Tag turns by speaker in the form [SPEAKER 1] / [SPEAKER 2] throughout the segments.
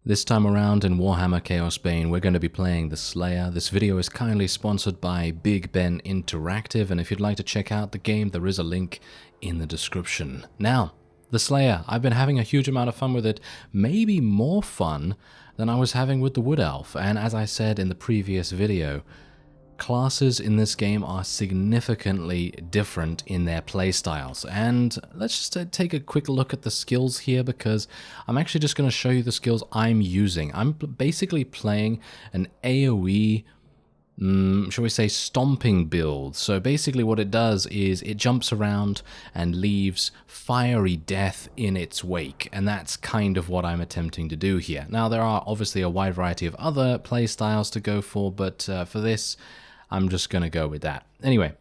[SPEAKER 1] This time around in Warhammer Chaosbane, we're going to be playing the Slayer. This video is kindly sponsored by Big Ben Interactive, and if you'd like to check out the game, there is a link in the description. Now, the Slayer, I've been having a huge amount of fun with it, maybe more fun than I was having with the Wood Elf, and as I said in the previous video, classes in this game are significantly different in their playstyles. And let's just take a quick look at the skills here, because I'm actually just going to show you the skills I'm using. I'm basically playing an AoE, shall we say, stomping build. So basically what it does is it jumps around and leaves fiery death in its wake, and that's kind of what I'm attempting to do here. Now there are obviously a wide variety of other playstyles to go for, but for this I'm just going to go with that. Anyway,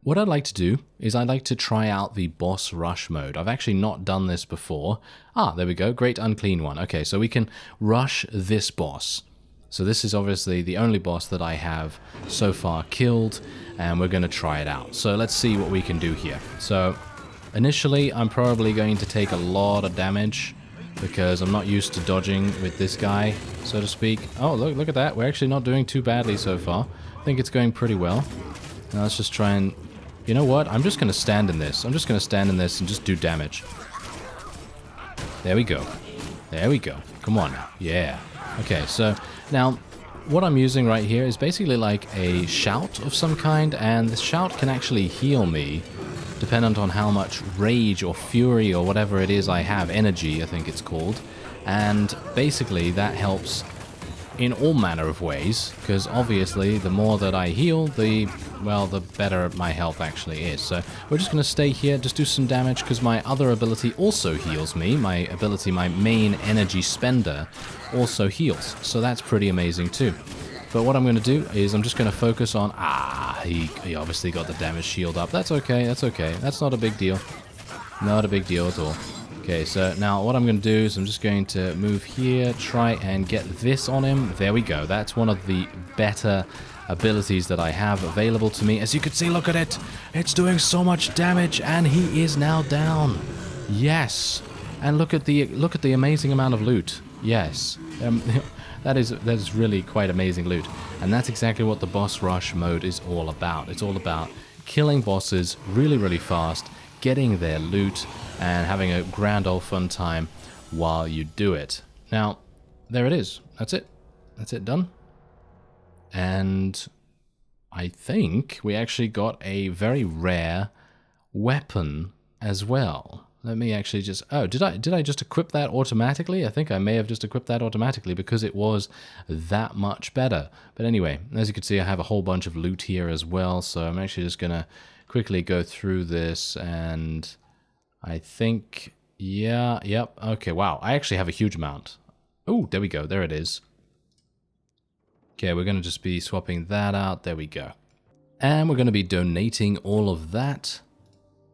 [SPEAKER 1] what I'd like to do is I'd like to try out the boss rush mode. I've actually not done this before. There we go. Great unclean one. Okay, so we can rush this boss. So this is obviously the only boss that I have so far killed, and we're going to try it out. So let's see what we can do here. So initially, I'm probably going to take a lot of damage because I'm not used to dodging with this guy, so to speak. Oh, look at that. We're actually not doing too badly so far. I think it's going pretty well. Now let's just try and... You know what? I'm just going to stand in this. I'm just going to stand in this and just do damage. There we go. There we go. Come on now. Yeah. Okay, so now what I'm using right here is basically like a shout of some kind, and the shout can actually heal me dependent on how much rage or fury or whatever it is I have, energy I think it's called, and basically that helps in all manner of ways, because obviously the more that I heal, the better my health actually is. So we're just going to stay here, just do some damage, because my other ability also heals me. My ability, my main energy spender, also heals, so that's pretty amazing too. But what I'm going to do is I'm just going to focus on... he obviously got the damage shield up. That's okay, that's okay. That's not a big deal. Not a big deal at all. Okay, so now what I'm going to do is I'm just going to move here, try and get this on him. There we go. That's one of the better abilities that I have available to me. As you can see, look at it. It's doing so much damage, and he is now down. Yes. And look at the amazing amount of loot. Yes. That is really quite amazing loot. And that's exactly what the boss rush mode is all about. It's all about killing bosses really, really fast, getting their loot, and having a grand old fun time while you do it. Now, there it is. That's it. That's it done. And I think we actually got a very rare weapon as well. Let me actually just... Oh, did I just equip that automatically? I think I may have just equipped that automatically because it was that much better. But anyway, as you can see, I have a whole bunch of loot here as well, so I'm actually just going to quickly go through this, and I think... Yeah, yep, okay, wow. I actually have a huge amount. Oh, there we go, there it is. Okay, we're going to just be swapping that out. There we go. And we're going to be donating all of that.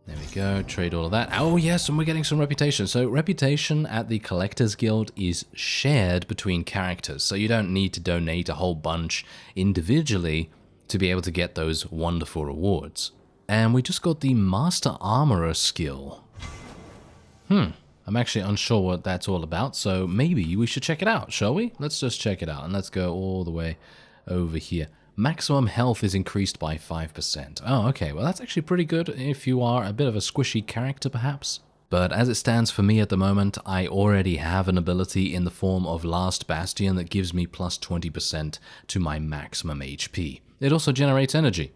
[SPEAKER 1] There we go, trade all of that. Oh yes, and we're getting some reputation. So reputation at the Collectors Guild is shared between characters, so you don't need to donate a whole bunch individually to be able to get those wonderful rewards. And we just got the Master Armorer skill. I'm actually unsure what that's all about, so maybe we should check it out, shall we? Let's just check it out, and let's go all the way over here. Maximum health is increased by 5%. Oh, okay, well that's actually pretty good if you are a bit of a squishy character, perhaps. But as it stands for me at the moment, I already have an ability in the form of Last Bastion that gives me plus 20% to my maximum HP. It also generates energy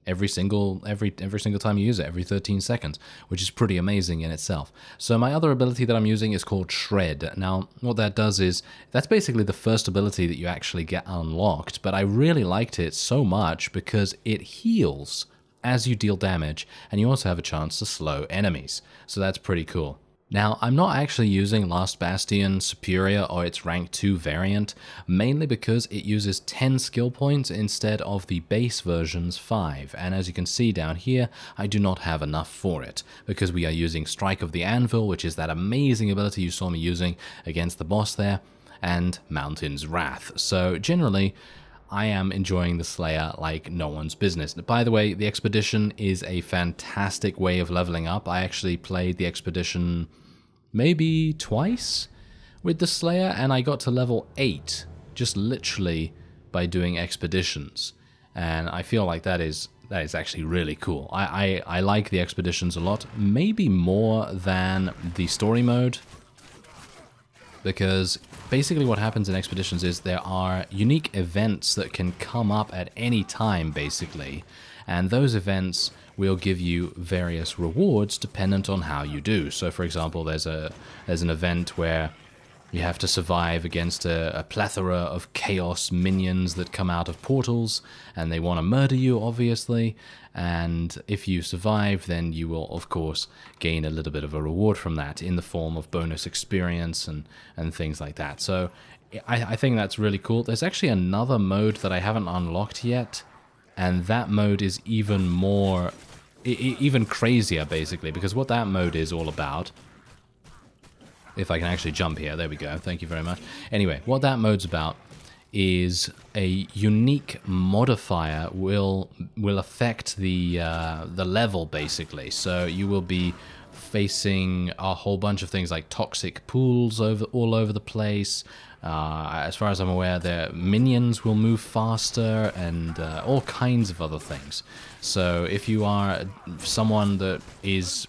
[SPEAKER 1] every single time you use it, every 13 seconds, which is pretty amazing in itself. So my other ability that I'm using is called Shred. Now, what that does is, that's basically the first ability that you actually get unlocked, but I really liked it so much because it heals as you deal damage, and you also have a chance to slow enemies. So that's pretty cool. Now, I'm not actually using Last Bastion Superior or its rank 2 variant, mainly because it uses 10 skill points instead of the base version's 5, and as you can see down here, I do not have enough for it, because we are using Strike of the Anvil, which is that amazing ability you saw me using against the boss there, and Mountain's Wrath. So generally, I am enjoying the Slayer like no one's business. By the way, the Expedition is a fantastic way of leveling up. I actually played the Expedition maybe twice with the Slayer, and I got to level 8 just literally by doing expeditions. And I feel like that is actually really cool. I like the expeditions a lot, maybe more than the story mode, because basically what happens in expeditions is there are unique events that can come up at any time, basically, and those events will give you various rewards dependent on how you do. So for example, there's an event where you have to survive against a plethora of chaos minions that come out of portals, and they want to murder you, obviously. And if you survive, then you will, of course, gain a little bit of a reward from that in the form of bonus experience and things like that. So I think that's really cool. There's actually another mode that I haven't unlocked yet, and that mode is even more, even crazier, basically, because what that mode is all about... If I can actually jump here, there we go, thank you very much. Anyway, what that mode's about is a unique modifier will affect the level, basically. So you will be facing a whole bunch of things like toxic pools all over the place. As far as I'm aware, the minions will move faster and all kinds of other things. So if you are someone that is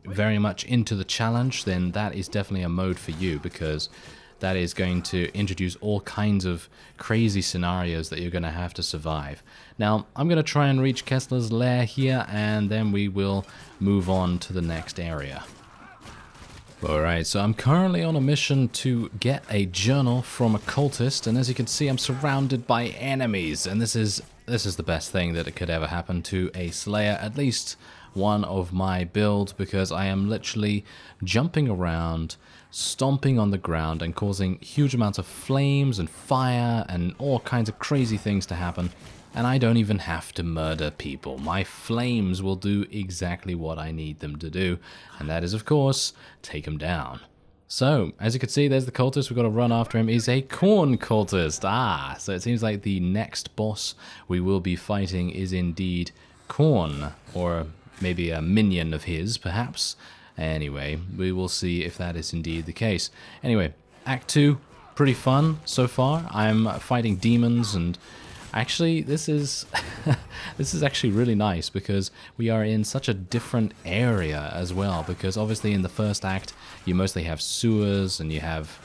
[SPEAKER 1] very much into the challenge, then that is definitely a mode for you, because that is going to introduce all kinds of crazy scenarios that you're going to have to survive. Now, I'm going to try and reach Kessler's lair here, and then we will move on to the next area. Alright, so I'm currently on a mission to get a journal from a cultist, and as you can see, I'm surrounded by enemies, and this is the best thing that could ever happen to a Slayer, at least one of my build, because I am literally jumping around, stomping on the ground, and causing huge amounts of flames and fire and all kinds of crazy things to happen, and I don't even have to murder people. My flames will do exactly what I need them to do, and that is, of course, take them down. So, as you can see, there's the cultist. We've got to run after him. He's a corn cultist. So it seems like the next boss we will be fighting is indeed Corn, or maybe a minion of his, perhaps. Anyway, we will see if that is indeed the case. Anyway, Act 2, pretty fun so far. I'm fighting demons, and actually this is this is actually really nice, because we are in such a different area as well, because obviously in the first act you mostly have sewers and you have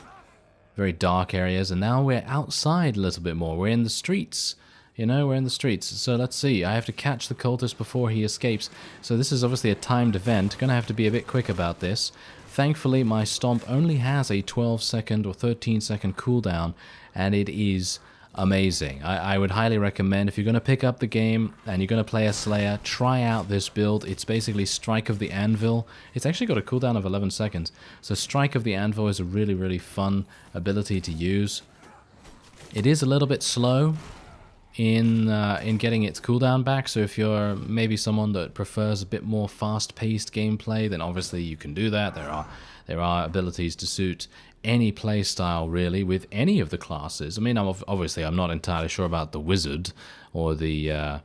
[SPEAKER 1] very dark areas, and now we're outside a little bit more. We're in the streets. You know, we're in the streets. So let's see. I have to catch the cultist before he escapes. So this is obviously a timed event. Gonna have to be a bit quick about this. Thankfully, my stomp only has a 12-second or 13-second cooldown, and it is amazing. I would highly recommend, if you're going to pick up the game and you're going to play a Slayer, try out this build. It's basically Strike of the Anvil. It's actually got a cooldown of 11 seconds. So Strike of the Anvil is a really, really fun ability to use. It is a little bit slow in getting its cooldown back, so if you're maybe someone that prefers a bit more fast-paced gameplay, then obviously you can do that. There are abilities to suit any playstyle, really, with any of the classes. I mean, obviously I'm not entirely sure about the wizard or the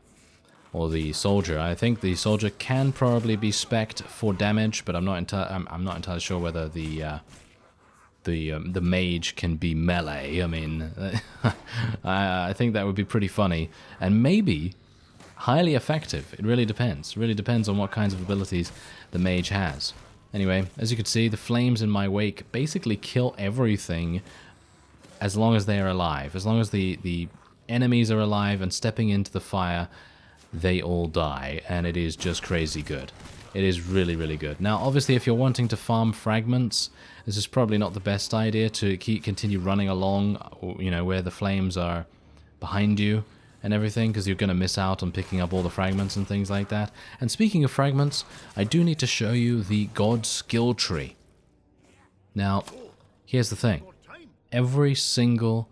[SPEAKER 1] soldier. I think the soldier can probably be spec'd for damage, but I'm not entirely sure whether the mage can be melee. I mean, I think that would be pretty funny, and maybe highly effective. It really depends. It really depends on what kinds of abilities the mage has. Anyway, as you can see, the flames in my wake basically kill everything as long as they are alive. As long as the enemies are alive and stepping into the fire, they all die, and it is just crazy good. It is really, really good. Now, obviously, if you're wanting to farm fragments, this is probably not the best idea to continue running along, you know, where the flames are behind you and everything, because you're going to miss out on picking up all the fragments and things like that. And speaking of fragments, I do need to show you the God skill tree. Now, here's the thing. Every single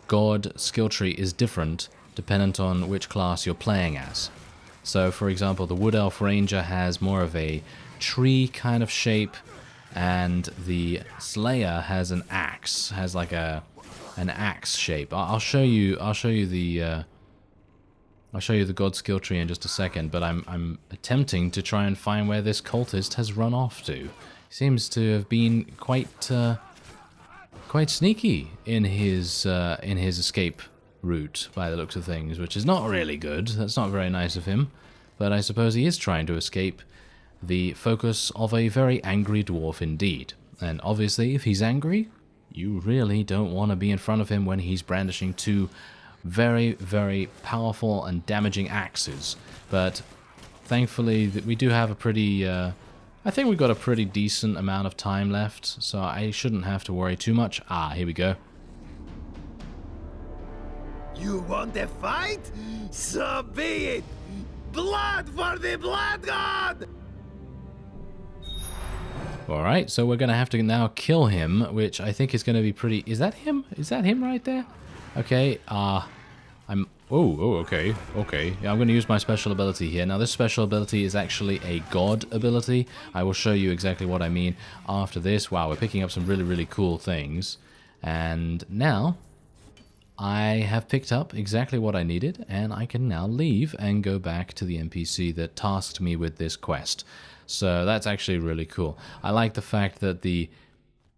[SPEAKER 1] God skill tree is different dependent on which class you're playing as. So, for example, the Wood Elf Ranger has more of a tree kind of shape, and the Slayer has an axe, has like an axe shape. I'll show you the God skill tree in just a second, but I'm attempting to try and find where this cultist has run off to. He seems to have been quite quite sneaky in his escape route, by the looks of things, which is not really good. That's not very nice of him. But I suppose he is trying to escape the focus of a very angry dwarf indeed. And obviously, if he's angry, you really don't want to be in front of him when he's brandishing two very, very powerful and damaging axes. But thankfully, we do have a pretty... I think we've got a pretty decent amount of time left, so I shouldn't have to worry too much. Ah, here we go.
[SPEAKER 2] You want a fight? So be it! Blood for the Blood God!
[SPEAKER 1] Alright, so we're going to have to now kill him, which I think is going to be pretty... Is that him? Is that him right there? Okay, I'm... Oh, okay, okay. Yeah, I'm going to use my special ability here. Now, this special ability is actually a god ability. I will show you exactly what I mean after this. Wow, we're picking up some really, really cool things. And now, I have picked up exactly what I needed, and I can now leave and go back to the NPC that tasked me with this quest. So that's actually really cool. I like the fact that the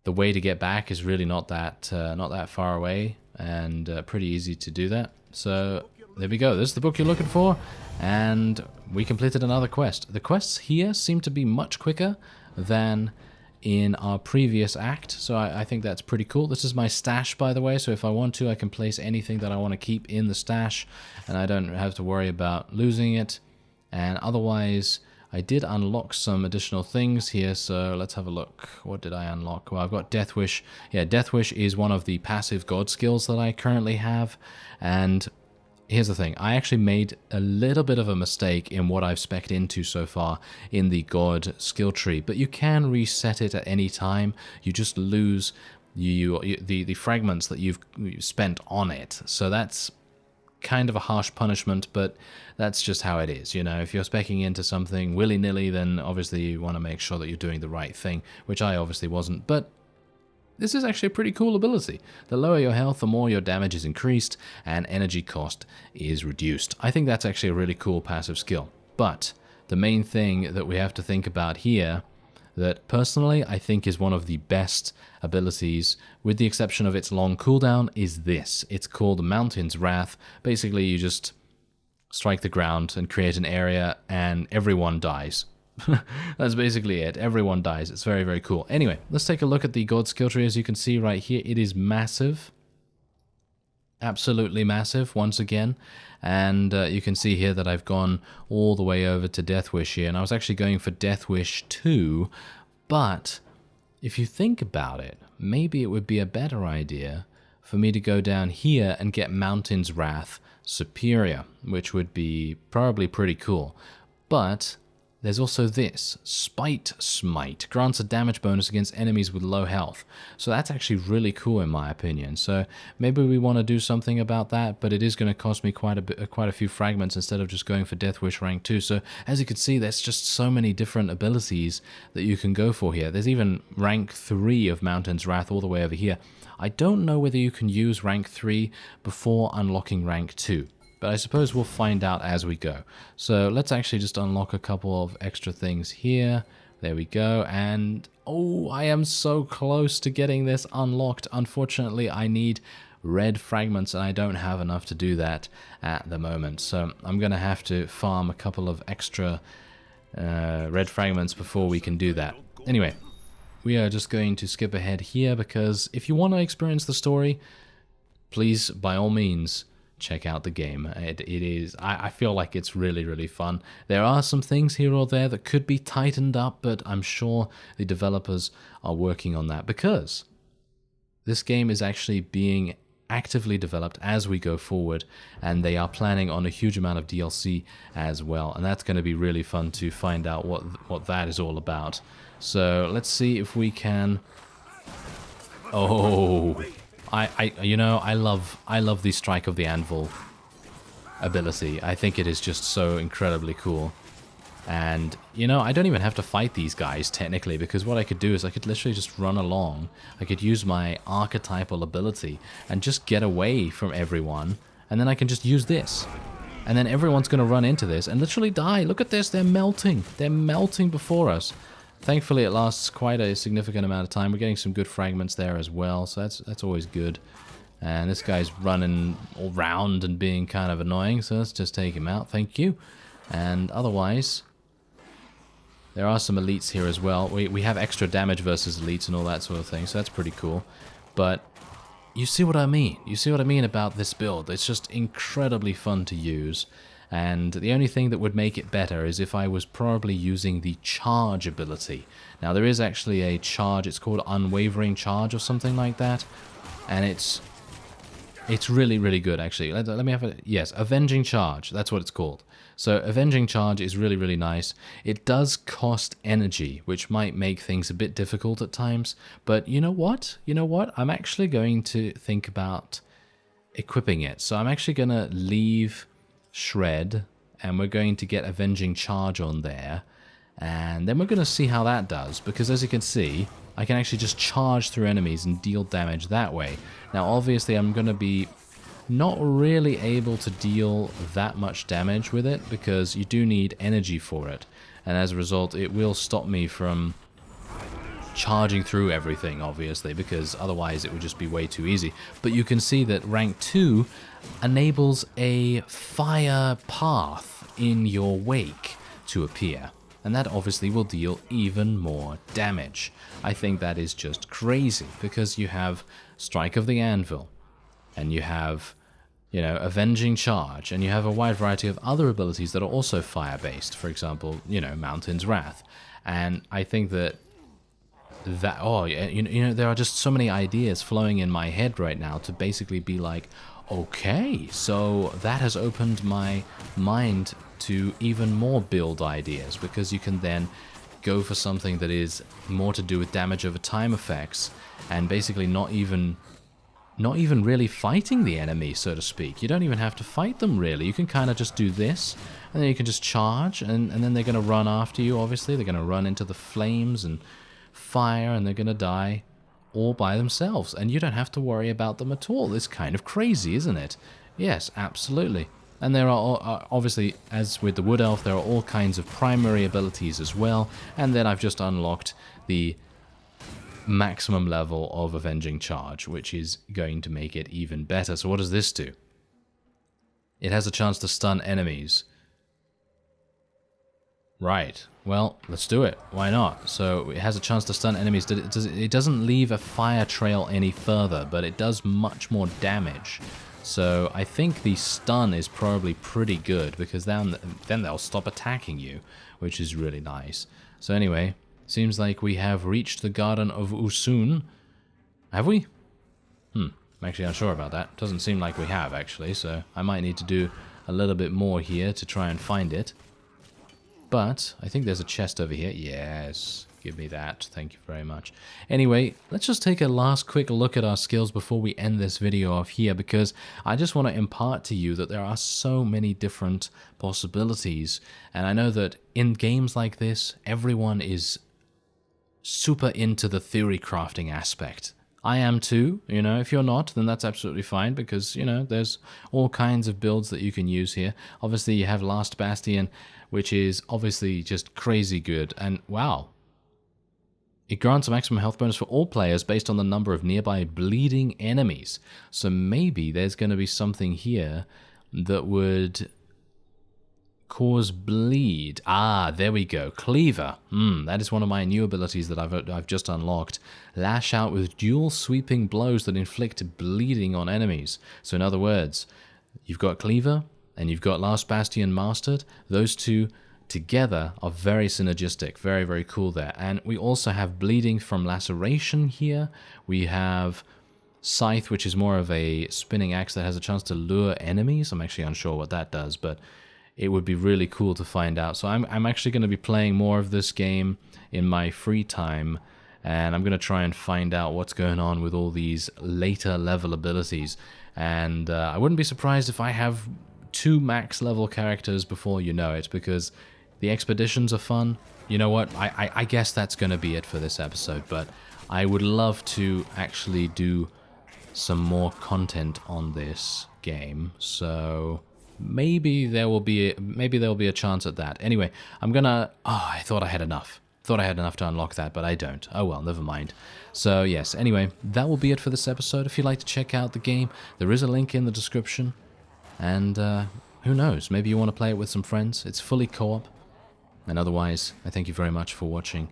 [SPEAKER 1] way to get back is really not that far away, and pretty easy to do that. So there we go. This is the book you're looking for, and we completed another quest. The quests here seem to be much quicker than in our previous act, so I think that's pretty cool. This is my stash, by the way, so if I want to, I can place anything that I want to keep in the stash, and I don't have to worry about losing it. And otherwise, I did unlock some additional things here, so let's have a look. What did I unlock? Well, I've got Death Wish. Yeah, Death Wish is one of the passive god skills that I currently have, and here's the thing. I actually made a little bit of a mistake in what I've spec'd into so far in the god skill tree, but you can reset it at any time. You just lose the fragments that you've spent on it, so that's kind of a harsh punishment, but that's just how it is. You know, if you're speccing into something willy-nilly, then obviously you want to make sure that you're doing the right thing, which I obviously wasn't. But this is actually a pretty cool ability. The lower your health, the more your damage is increased, and energy cost is reduced. I think that's actually a really cool passive skill. But the main thing that we have to think about here, that personally I think is one of the best abilities, with the exception of its long cooldown, is this. It's called Mountain's Wrath. Basically, you just strike the ground and create an area, and everyone dies. That's basically it. Everyone dies. It's very, very cool. Anyway, let's take a look at the god skill tree. As you can see right here, it is massive. Absolutely massive, once again. And you can see here that I've gone all the way over to Death Wish here. And I was actually going for Death Wish 2, but if you think about it, maybe it would be a better idea for me to go down here and get Mountain's Wrath Superior, which would be probably pretty cool. But there's also this, Spite Smite, grants a damage bonus against enemies with low health. So that's actually really cool in my opinion. So maybe we want to do something about that, but it is going to cost me quite a few fragments instead of just going for Death Wish rank 2. So as you can see, there's just so many different abilities that you can go for here. There's even rank 3 of Mountain's Wrath all the way over here. I don't know whether you can use rank 3 before unlocking rank 2. But I suppose we'll find out as we go. So let's actually just unlock a couple of extra things here. There we go. And oh, I am so close to getting this unlocked. Unfortunately, I need red fragments, and I don't have enough to do that at the moment. So I'm going to have to farm a couple of extra red fragments before we can do that. Anyway, we are just going to skip ahead here, because if you want to experience the story, please, by all means, check out the game. It is, I feel like it's really, really fun. There are some things here or there that could be tightened up, but I'm sure the developers are working on that, because this game is actually being actively developed as we go forward, and they are planning on a huge amount of DLC as well, and that's going to be really fun to find out what that is all about. So let's see if we can... Oh... I love the Strike of the Anvil ability. I think it is just so incredibly cool. And, you know, I don't even have to fight these guys, technically, because what I could do is I could literally just run along. I could use my archetypal ability and just get away from everyone, and then I can just use this. And then everyone's going to run into this and literally die. Look at this, they're melting. They're melting before us. Thankfully, it lasts quite a significant amount of time. We're getting some good fragments there as well, so that's always good. And this guy's running all round and being kind of annoying, so let's just take him out. Thank you. And otherwise, there are some elites here as well. We have extra damage versus elites and all that sort of thing, so that's pretty cool. But you see what I mean. You see what I mean about this build. It's just incredibly fun to use. And the only thing that would make it better is if I was probably using the charge ability. Now there is actually a charge, it's called Unwavering Charge or something like that. And it's really, really good actually. Let me have a, yes, Avenging Charge, that's what it's called. So Avenging Charge is really, really nice. It does cost energy, which might make things a bit difficult at times. But you know what? You know what? I'm actually going to think about equipping it. So I'm actually going to leave Shred, and we're going to get Avenging Charge on there, and then we're going to see how that does, because as you can see, I can actually just charge through enemies and deal damage that way. Now obviously I'm going to be not really able to deal that much damage with it, because you do need energy for it, and as a result it will stop me from charging through everything, obviously, because otherwise it would just be way too easy. But you can see that rank 2 enables a fire path in your wake to appear, and that obviously will deal even more damage. I think that is just crazy, because you have Strike of the Anvil, and you have, you know, Avenging Charge, and you have a wide variety of other abilities that are also fire-based, for example, you know, Mountain's Wrath. And I think that oh, you know, there are just so many ideas flowing in my head right now to basically be like, okay, so that has opened my mind to even more build ideas, because you can then go for something that is more to do with damage over time effects, and basically not even really fighting the enemy, so to speak. You don't even have to fight them, really. You can kind of just do this, and then you can just charge, and then they're going to run after you, obviously. They're going to run into the flames and fire, and they're going to die all by themselves, and you don't have to worry about them at all. It's kind of crazy, isn't it? Yes, absolutely. And there are, obviously, as with the Wood Elf, there are all kinds of primary abilities as well, and then I've just unlocked the maximum level of Avenging Charge, which is going to make it even better. So what does this do? It has a chance to stun enemies. Right, well, let's do it. Why not? So it has a chance to stun enemies. It doesn't leave a fire trail any further, but it does much more damage. So I think the stun is probably pretty good, because then they'll stop attacking you, which is really nice. So anyway, seems like we have reached the Garden of Usun. Have we? I'm actually unsure about that. Doesn't seem like we have, actually, so I might need to do a little bit more here to try and find it. But I think there's a chest over here. Yes, give me that. Thank you very much. Anyway, let's just take a last quick look at our skills before we end this video off here, because I just want to impart to you that there are so many different possibilities. And I know that in games like this, everyone is super into the theory crafting aspect. I am too, you know. If you're not, then that's absolutely fine, because, you know, there's all kinds of builds that you can use here. Obviously, you have Last Bastion, which is obviously just crazy good, and wow. It grants a maximum health bonus for all players based on the number of nearby bleeding enemies. So maybe there's going to be something here that would cause bleed. Ah, there we go. Cleaver. That is one of my new abilities that I've just unlocked. Lash out with dual sweeping blows that inflict bleeding on enemies. So in other words, you've got Cleaver and you've got Last Bastion mastered. Those two together are very synergistic. Very, very cool there. And we also have bleeding from laceration here. We have Scythe, which is more of a spinning axe that has a chance to lure enemies. I'm actually unsure what that does, but it would be really cool to find out. So I'm actually going to be playing more of this game in my free time, and I'm going to try and find out what's going on with all these later level abilities. And I wouldn't be surprised if I have 2 max level characters before you know it, because the expeditions are fun. You know what? I guess that's going to be it for this episode, but I would love to actually do some more content on this game. So maybe there will be a chance at that. Anyway, I'm gonna... Oh, I thought I had enough. Thought I had enough to unlock that, but I don't. Oh well, never mind. So yes, anyway, that will be it for this episode. If you'd like to check out the game, there is a link in the description. And who knows, maybe you want to play it with some friends. It's fully co-op. And otherwise, I thank you very much for watching,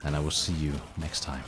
[SPEAKER 1] and I will see you next time.